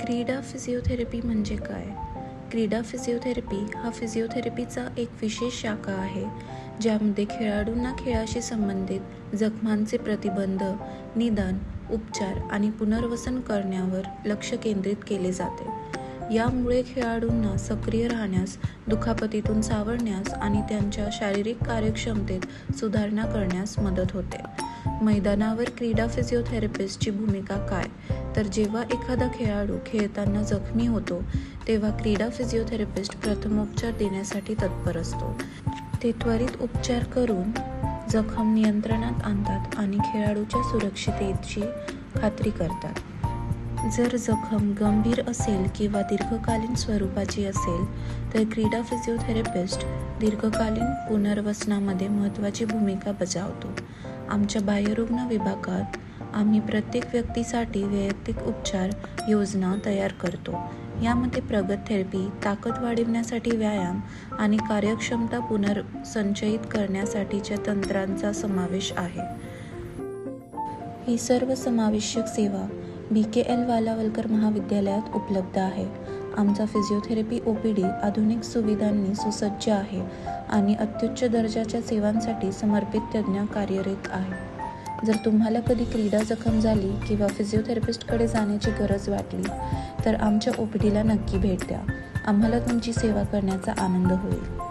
क्रीडा फिजिओथेरपी म्हणजे काय? क्रीडा फिजिओथेरपी हा फिजिओथेरपीचा एक विशेष शाखा आहे, ज्यामध्ये खेळाडूंना खेळाशी संबंधित जखमांचे प्रतिबंध, निदान, उपचार आणि पुनर्वसन करण्यावर लक्ष केंद्रित केले जाते. यामुळे खेळाडूंना सक्रिय राहण्यास, दुखापतीतून सावरण्यास आणि त्यांच्या शारीरिक कार्यक्षमतेत सुधारणा करण्यास मदत होते. मैदानावर क्रीडा फिजिओथेरपिस्टची भूमिका काय? तर जेव्हा एखादा खेळाडू खेळताना जखमी होतो, तेव्हा क्रीडा फिजिओथेरपिस्ट प्रथमोपचार देण्यासाठी तत्पर असतो. ते त्वरित उपचार करून जखम नियंत्रणात आणतात आणि खेळाडूच्या सुरक्षिततेची खात्री करतात. जर जखम गंभीर असेल किंवा दीर्घकालीन स्वरूपाची असेल, तर क्रीडा फिजिओथेरपिस्ट दीर्घकालीन पुनर्वसनामध्ये महत्त्वाची भूमिका बजावतो. आमच्या बाह्यरुग्ण विभागात आम्ही प्रत्येक व्यक्तीसाठी वैयक्तिक उपचार योजना तयार करतो. यामध्ये प्रगत थेरपी, ताकद वाढविण्यासाठी व्यायाम आणि कार्यक्षमता पुनर्संचयित करण्यासाठीच्या तंत्रांचा समावेश आहे. ही सर्व समावेशक सेवा BKL वालावलकर महाविद्यालयात उपलब्ध आहे. आमचा फिजिओथेरपी OPD आधुनिक सुविधांनी सुसज्ज आहे आणि अत्युच्च दर्जाच्या सेवांसाठी समर्पित तज्ज्ञ कार्यरत आहे. जर तुम्हाला कधी क्रीडा जखम झाली किंवा फिजिओथेरपिस्टकडे जाण्याची गरज वाटली, तर आमच्या OPDला नक्की भेट द्या. आम्हाला तुमची सेवा करण्याचा आनंद होईल.